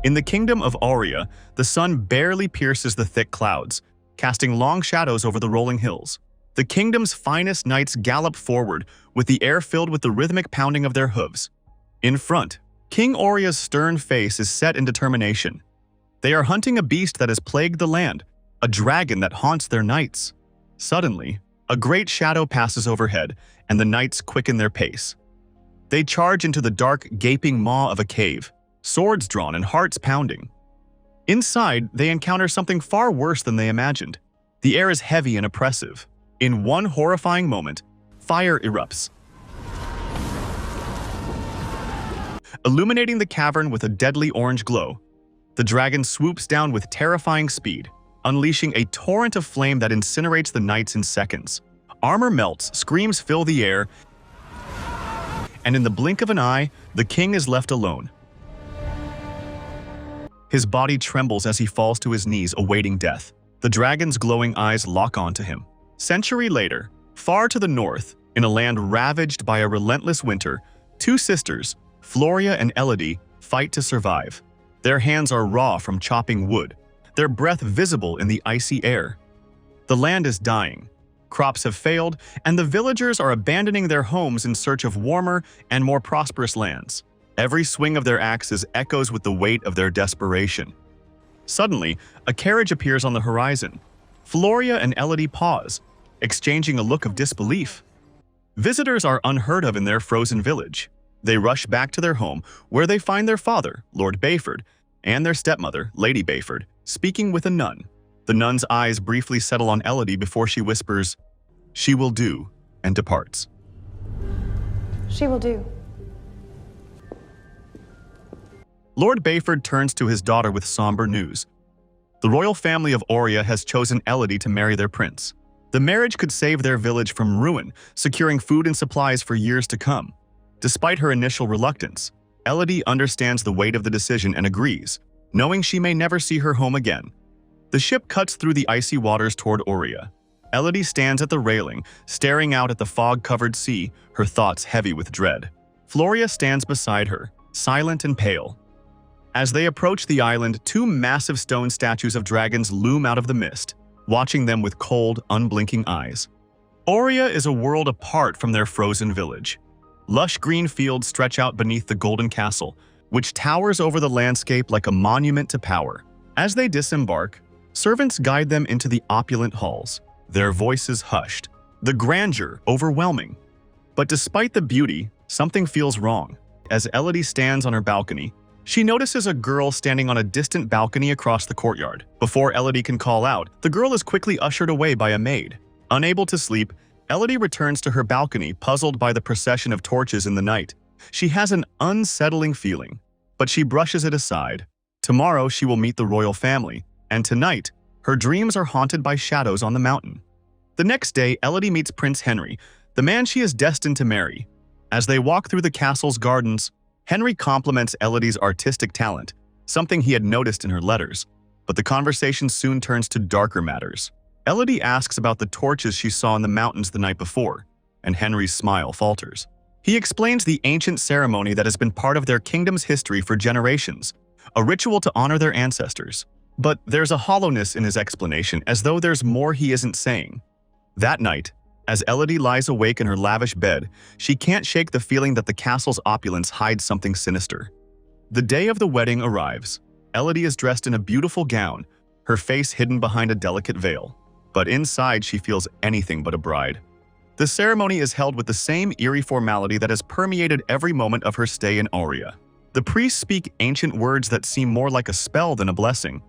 In the kingdom of Aurea, the sun barely pierces the thick clouds, casting long shadows over the rolling hills. The kingdom's finest knights gallop forward, with the air filled with the rhythmic pounding of their hooves. In front, King Aurea's stern face is set in determination. They are hunting a beast that has plagued the land, a dragon that haunts their knights. Suddenly, a great shadow passes overhead, and the knights quicken their pace. They charge into the dark, gaping maw of a cave, swords drawn and hearts pounding. Inside, they encounter something far worse than they imagined. The air is heavy and oppressive. In one horrifying moment, fire erupts, illuminating the cavern with a deadly orange glow. The dragon swoops down with terrifying speed, unleashing a torrent of flame that incinerates the knights in seconds. Armor melts, screams fill the air, and in the blink of an eye, the king is left alone. His body trembles as he falls to his knees, awaiting death. The dragon's glowing eyes lock onto him. Century later, far to the north, in a land ravaged by a relentless winter, two sisters, Floria and Elodie, fight to survive. Their hands are raw from chopping wood, their breath visible in the icy air. The land is dying. Crops have failed, and the villagers are abandoning their homes in search of warmer and more prosperous lands. Every swing of their axes echoes with the weight of their desperation. Suddenly, a carriage appears on the horizon. Floria and Elodie pause, exchanging a look of disbelief. Visitors are unheard of in their frozen village. They rush back to their home, where they find their father, Lord Bayford, and their stepmother, Lady Bayford, speaking with a nun. The nun's eyes briefly settle on Elodie before she whispers, "She will do," and departs. She will do. Lord Bayford turns to his daughter with somber news. The royal family of Aurea has chosen Elodie to marry their prince. The marriage could save their village from ruin, securing food and supplies for years to come. Despite her initial reluctance, Elodie understands the weight of the decision and agrees, knowing she may never see her home again. The ship cuts through the icy waters toward Aurea. Elodie stands at the railing, staring out at the fog-covered sea, her thoughts heavy with dread. Floria stands beside her, silent and pale. As they approach the island, two massive stone statues of dragons loom out of the mist, watching them with cold, unblinking eyes. Aurea is a world apart from their frozen village. Lush green fields stretch out beneath the golden castle, which towers over the landscape like a monument to power. As they disembark, servants guide them into the opulent halls, their voices hushed, the grandeur overwhelming. But despite the beauty, something feels wrong. As Elodie stands on her balcony, she notices a girl standing on a distant balcony across the courtyard. Before Elodie can call out, the girl is quickly ushered away by a maid. Unable to sleep, Elodie returns to her balcony, puzzled by the procession of torches in the night. She has an unsettling feeling, but she brushes it aside. Tomorrow she will meet the royal family, and tonight, her dreams are haunted by shadows on the mountain. The next day, Elodie meets Prince Henry, the man she is destined to marry. As they walk through the castle's gardens, Henry compliments Elodie's artistic talent, something he had noticed in her letters. But the conversation soon turns to darker matters. Elodie asks about the torches she saw in the mountains the night before, and Henry's smile falters. He explains the ancient ceremony that has been part of their kingdom's history for generations, a ritual to honor their ancestors. But there's a hollowness in his explanation, as though there's more he isn't saying. That night, as Elodie lies awake in her lavish bed, she can't shake the feeling that the castle's opulence hides something sinister. The day of the wedding arrives. Elodie is dressed in a beautiful gown, her face hidden behind a delicate veil. But inside she feels anything but a bride. The ceremony is held with the same eerie formality that has permeated every moment of her stay in Aurea. The priests speak ancient words that seem more like a spell than a blessing,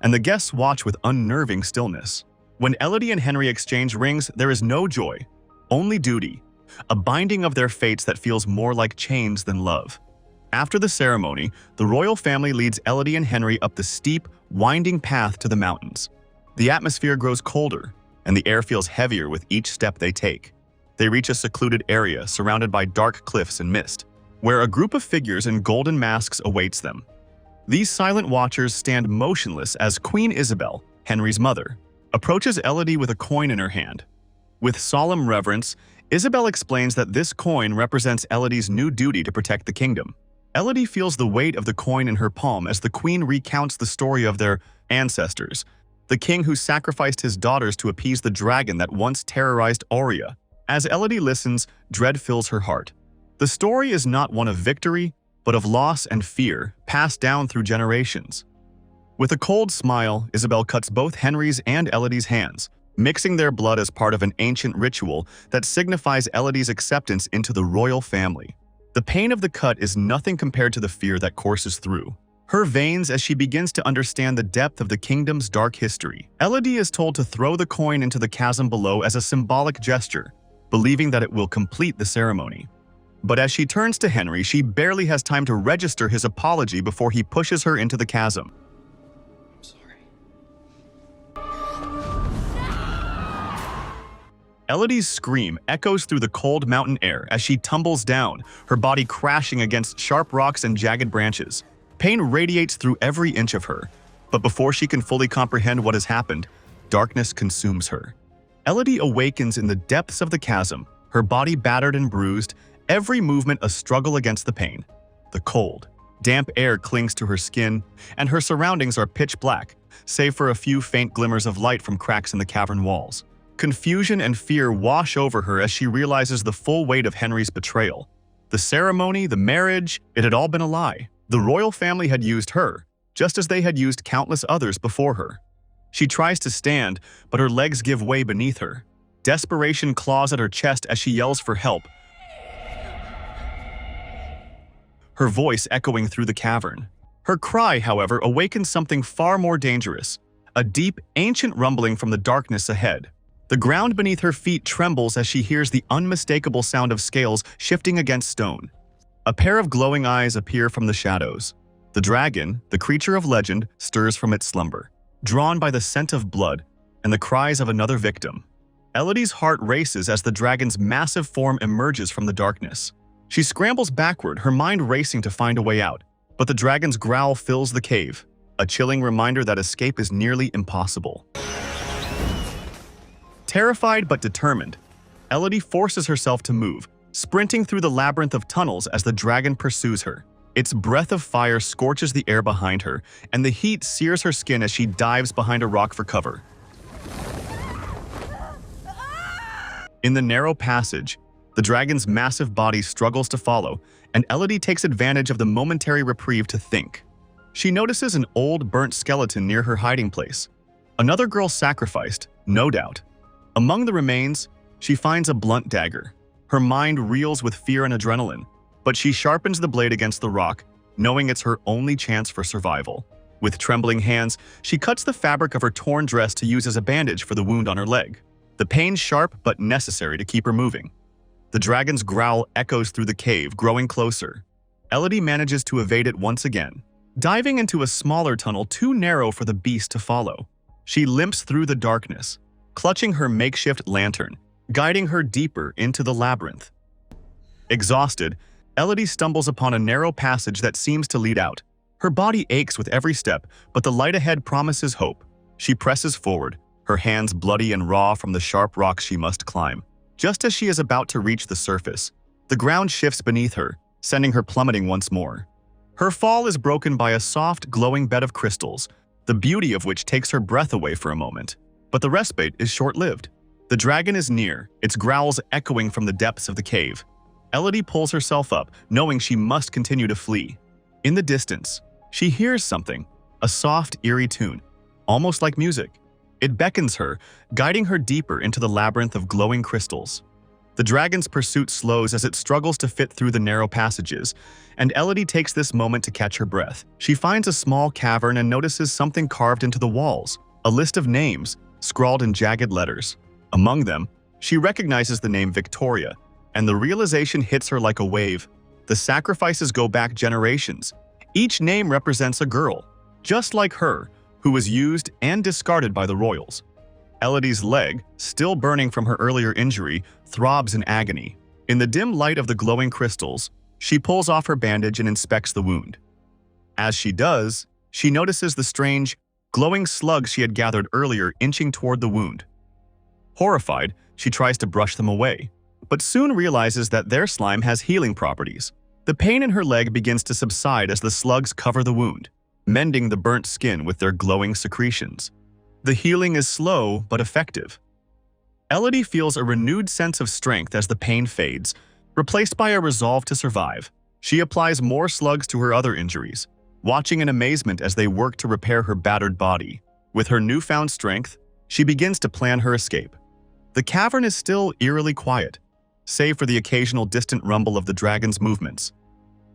and the guests watch with unnerving stillness. When Elodie and Henry exchange rings, there is no joy, only duty, a binding of their fates that feels more like chains than love. After the ceremony, the royal family leads Elodie and Henry up the steep, winding path to the mountains. The atmosphere grows colder, and the air feels heavier with each step they take. They reach a secluded area surrounded by dark cliffs and mist, where a group of figures in golden masks awaits them. These silent watchers stand motionless as Queen Isabelle, Henry's mother, approaches Elodie with a coin in her hand. With solemn reverence, Isabelle explains that this coin represents Elodie's new duty to protect the kingdom. Elodie feels the weight of the coin in her palm as the queen recounts the story of their ancestors, the king who sacrificed his daughters to appease the dragon that once terrorized Aurea. As Elodie listens, dread fills her heart. The story is not one of victory, but of loss and fear, passed down through generations. With a cold smile, Isabelle cuts both Henry's and Elodie's hands, mixing their blood as part of an ancient ritual that signifies Elodie's acceptance into the royal family. The pain of the cut is nothing compared to the fear that courses through her veins as she begins to understand the depth of the kingdom's dark history. Elodie is told to throw the coin into the chasm below as a symbolic gesture, believing that it will complete the ceremony. But as she turns to Henry, she barely has time to register his apology before he pushes her into the chasm. I'm sorry. Elodie's scream echoes through the cold mountain air as she tumbles down, her body crashing against sharp rocks and jagged branches. Pain radiates through every inch of her, but before she can fully comprehend what has happened, darkness consumes her. Elodie awakens in the depths of the chasm, her body battered and bruised, every movement a struggle against the pain. The cold, damp air clings to her skin, and her surroundings are pitch black, save for a few faint glimmers of light from cracks in the cavern walls. Confusion and fear wash over her as she realizes the full weight of Henry's betrayal. The ceremony, the marriage, it had all been a lie. The royal family had used her, just as they had used countless others before her. She tries to stand, but her legs give way beneath her. Desperation claws at her chest as she yells for help, her voice echoing through the cavern. Her cry, however, awakens something far more dangerous, a deep, ancient rumbling from the darkness ahead. The ground beneath her feet trembles as she hears the unmistakable sound of scales shifting against stone. A pair of glowing eyes appear from the shadows. The dragon, the creature of legend, stirs from its slumber, drawn by the scent of blood and the cries of another victim. Elodie's heart races as the dragon's massive form emerges from the darkness. She scrambles backward, her mind racing to find a way out, but the dragon's growl fills the cave, a chilling reminder that escape is nearly impossible. Terrified but determined, Elodie forces herself to move, sprinting through the labyrinth of tunnels as the dragon pursues her. Its breath of fire scorches the air behind her, and the heat sears her skin as she dives behind a rock for cover. In the narrow passage, the dragon's massive body struggles to follow, and Elodie takes advantage of the momentary reprieve to think. She notices an old, burnt skeleton near her hiding place. Another girl sacrificed, no doubt. Among the remains, she finds a blunt dagger. Her mind reels with fear and adrenaline, but she sharpens the blade against the rock, knowing it's her only chance for survival. With trembling hands, she cuts the fabric of her torn dress to use as a bandage for the wound on her leg. The pain sharp but necessary to keep her moving. The dragon's growl echoes through the cave, growing closer. Elodie manages to evade it once again, diving into a smaller tunnel too narrow for the beast to follow. She limps through the darkness, clutching her makeshift lantern, guiding her deeper into the labyrinth. Exhausted, Elodie stumbles upon a narrow passage that seems to lead out. Her body aches with every step, but the light ahead promises hope. She presses forward, her hands bloody and raw from the sharp rocks she must climb. Just as she is about to reach the surface, the ground shifts beneath her, sending her plummeting once more. Her fall is broken by a soft, glowing bed of crystals, the beauty of which takes her breath away for a moment. But the respite is short-lived. The dragon is near, its growls echoing from the depths of the cave. Elodie pulls herself up, knowing she must continue to flee. In the distance, she hears something, a soft, eerie tune, almost like music. It beckons her, guiding her deeper into the labyrinth of glowing crystals. The dragon's pursuit slows as it struggles to fit through the narrow passages, and Elodie takes this moment to catch her breath. She finds a small cavern and notices something carved into the walls, a list of names, scrawled in jagged letters. Among them, she recognizes the name Victoria, and the realization hits her like a wave. The sacrifices go back generations. Each name represents a girl, just like her, who was used and discarded by the royals. Elodie's leg, still burning from her earlier injury, throbs in agony. In the dim light of the glowing crystals, she pulls off her bandage and inspects the wound. As she does, she notices the strange, glowing slugs she had gathered earlier inching toward the wound. Horrified, she tries to brush them away, but soon realizes that their slime has healing properties. The pain in her leg begins to subside as the slugs cover the wound, mending the burnt skin with their glowing secretions. The healing is slow but effective. Elodie feels a renewed sense of strength as the pain fades, replaced by a resolve to survive. She applies more slugs to her other injuries, watching in amazement as they work to repair her battered body. With her newfound strength, she begins to plan her escape. The cavern is still eerily quiet, save for the occasional distant rumble of the dragon's movements.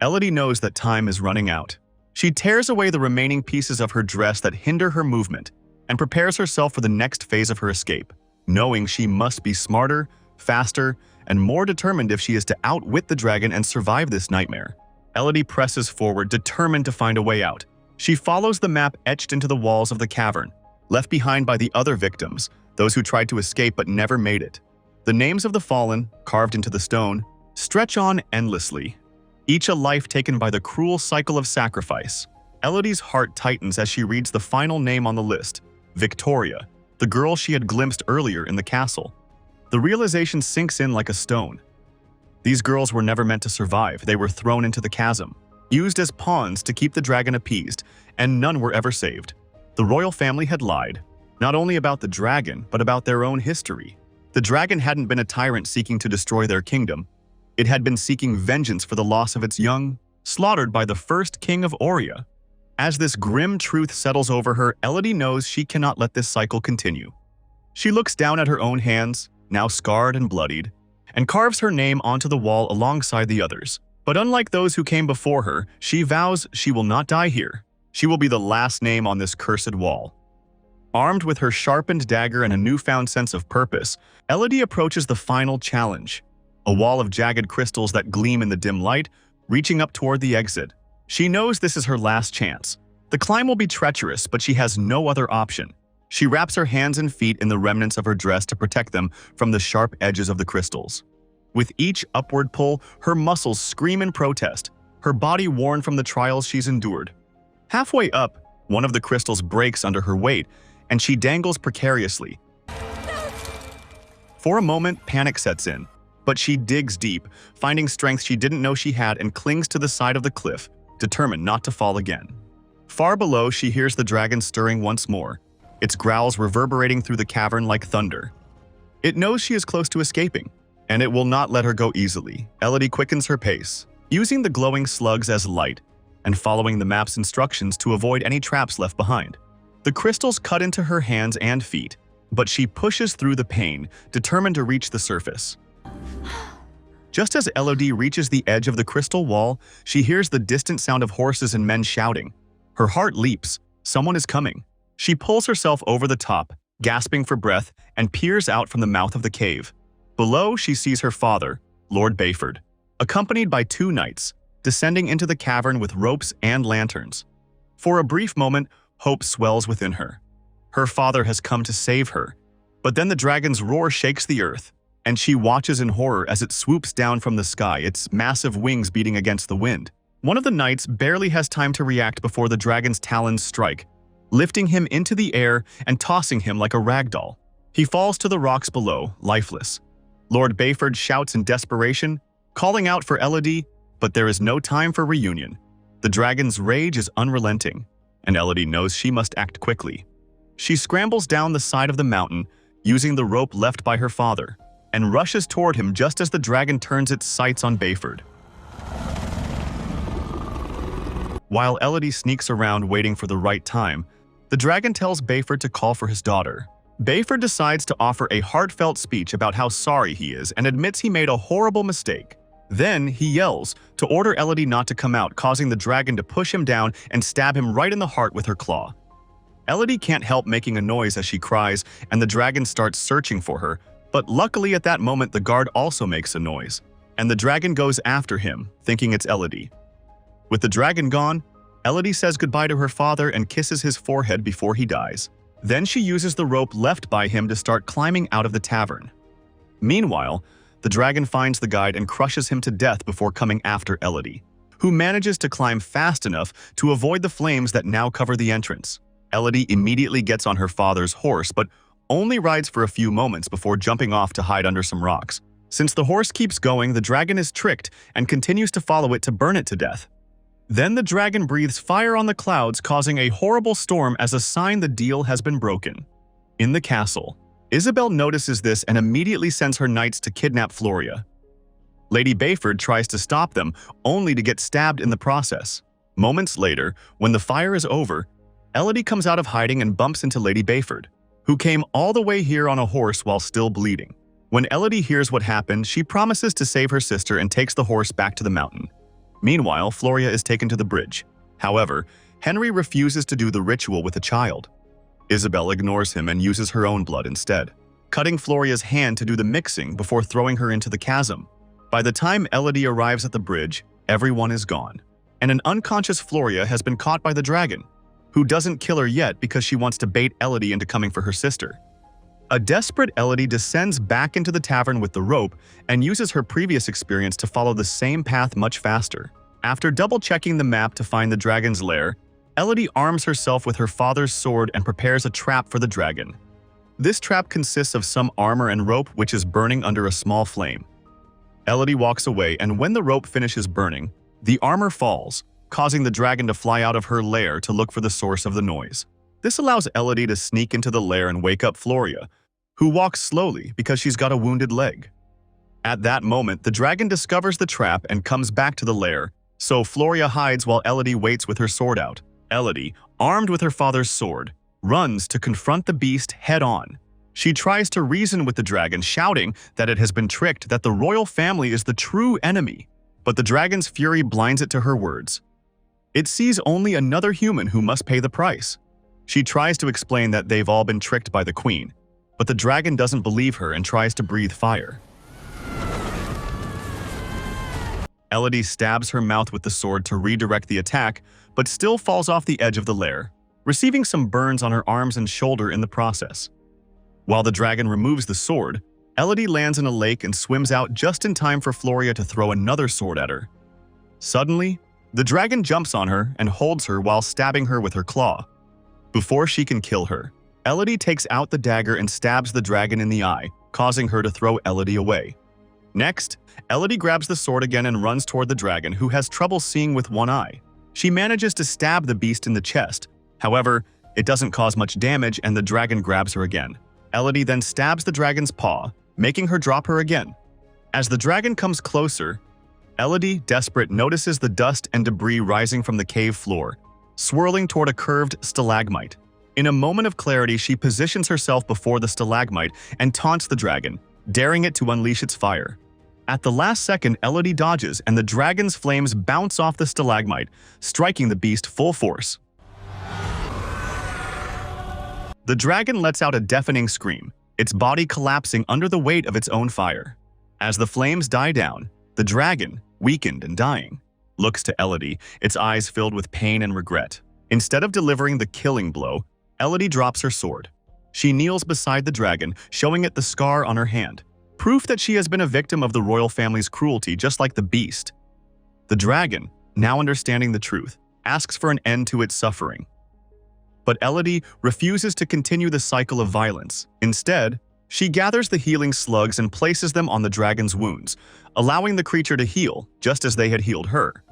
Elodie knows that time is running out. She tears away the remaining pieces of her dress that hinder her movement and prepares herself for the next phase of her escape, knowing she must be smarter, faster, and more determined if she is to outwit the dragon and survive this nightmare. Elodie presses forward, determined to find a way out. She follows the map etched into the walls of the cavern, left behind by the other victims, those who tried to escape but never made it. The names of the fallen, carved into the stone, stretch on endlessly, each a life taken by the cruel cycle of sacrifice. Elodie's heart tightens as she reads the final name on the list, Victoria, the girl she had glimpsed earlier in the castle. The realization sinks in like a stone. These girls were never meant to survive. They were thrown into the chasm, used as pawns to keep the dragon appeased, and none were ever saved. The royal family had lied, not only about the dragon, but about their own history. The dragon hadn't been a tyrant seeking to destroy their kingdom. It had been seeking vengeance for the loss of its young, slaughtered by the first king of Auria. As this grim truth settles over her, Elodie knows she cannot let this cycle continue. She looks down at her own hands, now scarred and bloodied, and carves her name onto the wall alongside the others. But unlike those who came before her, she vows she will not die here. She will be the last name on this cursed wall. Armed with her sharpened dagger and a newfound sense of purpose, Elodie approaches the final challenge, a wall of jagged crystals that gleam in the dim light, reaching up toward the exit. She knows this is her last chance. The climb will be treacherous, but she has no other option. She wraps her hands and feet in the remnants of her dress to protect them from the sharp edges of the crystals. With each upward pull, her muscles scream in protest, her body worn from the trials she's endured. Halfway up, one of the crystals breaks under her weight, and she dangles precariously. For a moment, panic sets in, but she digs deep, finding strength she didn't know she had, and clings to the side of the cliff, determined not to fall again. Far below, she hears the dragon stirring once more, its growls reverberating through the cavern like thunder. It knows she is close to escaping, and it will not let her go easily. Elodie quickens her pace, using the glowing slugs as light, and following the map's instructions to avoid any traps left behind. The crystals cut into her hands and feet, but she pushes through the pain, determined to reach the surface. Just as Elodie reaches the edge of the crystal wall, she hears the distant sound of horses and men shouting. Her heart leaps. Someone is coming. She pulls herself over the top, gasping for breath, and peers out from the mouth of the cave. Below, she sees her father, Lord Bayford, accompanied by 2 knights, descending into the cavern with ropes and lanterns. For a brief moment, hope swells within her. Her father has come to save her. But then the dragon's roar shakes the earth, and she watches in horror as it swoops down from the sky, its massive wings beating against the wind. One of the knights barely has time to react before the dragon's talons strike, lifting him into the air and tossing him like a rag doll. He falls to the rocks below, lifeless. Lord Bayford shouts in desperation, calling out for Elodie, but there is no time for reunion. The dragon's rage is unrelenting, and Elodie knows she must act quickly. She scrambles down the side of the mountain, using the rope left by her father, and rushes toward him just as the dragon turns its sights on Bayford. While Elodie sneaks around waiting for the right time, the dragon tells Bayford to call for his daughter. Bayford decides to offer a heartfelt speech about how sorry he is and admits he made a horrible mistake. Then he yells to order Elodie not to come out, causing the dragon to push him down and stab him right in the heart with her claw. Elodie can't help making a noise as she cries, and the dragon starts searching for her, but luckily at that moment the guard also makes a noise, and the dragon goes after him, thinking it's Elodie. With the dragon gone, Elodie says goodbye to her father and kisses his forehead before he dies. Then she uses the rope left by him to start climbing out of the tavern. Meanwhile, the dragon finds the guide and crushes him to death before coming after Elodie, who manages to climb fast enough to avoid the flames that now cover the entrance. Elodie immediately gets on her father's horse, but only rides for a few moments before jumping off to hide under some rocks. Since the horse keeps going, the dragon is tricked and continues to follow it to burn it to death. Then the dragon breathes fire on the clouds, causing a horrible storm as a sign the deal has been broken. In the castle, Isabelle notices this and immediately sends her knights to kidnap Floria. Lady Bayford tries to stop them, only to get stabbed in the process. Moments later, when the fire is over, Elodie comes out of hiding and bumps into Lady Bayford, who came all the way here on a horse while still bleeding. When Elodie hears what happened, she promises to save her sister and takes the horse back to the mountain. Meanwhile, Floria is taken to the bridge. However, Henry refuses to do the ritual with the child. Isabelle ignores him and uses her own blood instead, cutting Floria's hand to do the mixing before throwing her into the chasm. By the time Elodie arrives at the bridge, everyone is gone, and an unconscious Floria has been caught by the dragon, who doesn't kill her yet because she wants to bait Elodie into coming for her sister. A desperate Elodie descends back into the tavern with the rope and uses her previous experience to follow the same path much faster. After double-checking the map to find the dragon's lair, Elodie arms herself with her father's sword and prepares a trap for the dragon. This trap consists of some armor and rope which is burning under a small flame. Elodie walks away, and when the rope finishes burning, the armor falls, causing the dragon to fly out of her lair to look for the source of the noise. This allows Elodie to sneak into the lair and wake up Floria, who walks slowly because she's got a wounded leg. At that moment, the dragon discovers the trap and comes back to the lair, so Floria hides while Elodie waits with her sword out. Elodie, armed with her father's sword, runs to confront the beast head-on. She tries to reason with the dragon, shouting that it has been tricked, that the royal family is the true enemy. But the dragon's fury blinds it to her words. It sees only another human who must pay the price. She tries to explain that they've all been tricked by the queen, but the dragon doesn't believe her and tries to breathe fire. Elodie stabs her mouth with the sword to redirect the attack, but still falls off the edge of the lair, receiving some burns on her arms and shoulder in the process. While the dragon removes the sword, Elodie lands in a lake and swims out just in time for Floria to throw another sword at her. Suddenly, the dragon jumps on her and holds her while stabbing her with her claw. Before she can kill her, Elodie takes out the dagger and stabs the dragon in the eye, causing her to throw Elodie away. Next, Elodie grabs the sword again and runs toward the dragon, who has trouble seeing with one eye. She manages to stab the beast in the chest. However, it doesn't cause much damage and the dragon grabs her again. Elodie then stabs the dragon's paw, making her drop her again. As the dragon comes closer, Elodie, desperate, notices the dust and debris rising from the cave floor, swirling toward a curved stalagmite. In a moment of clarity, she positions herself before the stalagmite and taunts the dragon, daring it to unleash its fire. At the last second, Elodie dodges and the dragon's flames bounce off the stalagmite, striking the beast full force. The dragon lets out a deafening scream, its body collapsing under the weight of its own fire. As the flames die down, the dragon, weakened and dying, looks to Elodie, its eyes filled with pain and regret. Instead of delivering the killing blow, Elodie drops her sword. She kneels beside the dragon, showing it the scar on her hand, proof that she has been a victim of the royal family's cruelty just like the beast. The dragon, now understanding the truth, asks for an end to its suffering. But Elodie refuses to continue the cycle of violence. Instead, she gathers the healing slugs and places them on the dragon's wounds, allowing the creature to heal just as they had healed her.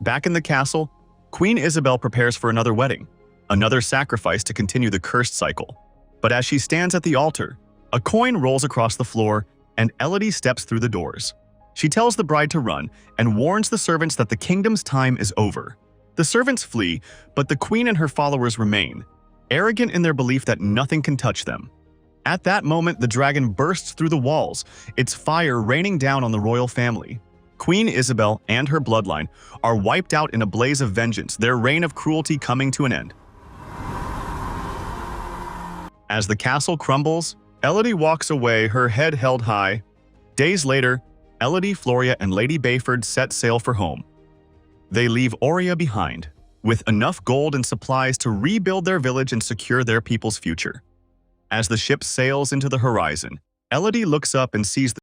Back in the castle, Queen Isabelle prepares for another wedding, another sacrifice to continue the cursed cycle. But as she stands at the altar, a coin rolls across the floor and Elodie steps through the doors. She tells the bride to run and warns the servants that the kingdom's time is over. The servants flee, but the queen and her followers remain, arrogant in their belief that nothing can touch them. At that moment, the dragon bursts through the walls, its fire raining down on the royal family. Queen Isabelle and her bloodline are wiped out in a blaze of vengeance, their reign of cruelty coming to an end. As the castle crumbles, Elodie walks away, her head held high. Days later, Elodie, Floria, and Lady Bayford set sail for home. They leave Auria behind, with enough gold and supplies to rebuild their village and secure their people's future. As the ship sails into the horizon, Elodie looks up and sees the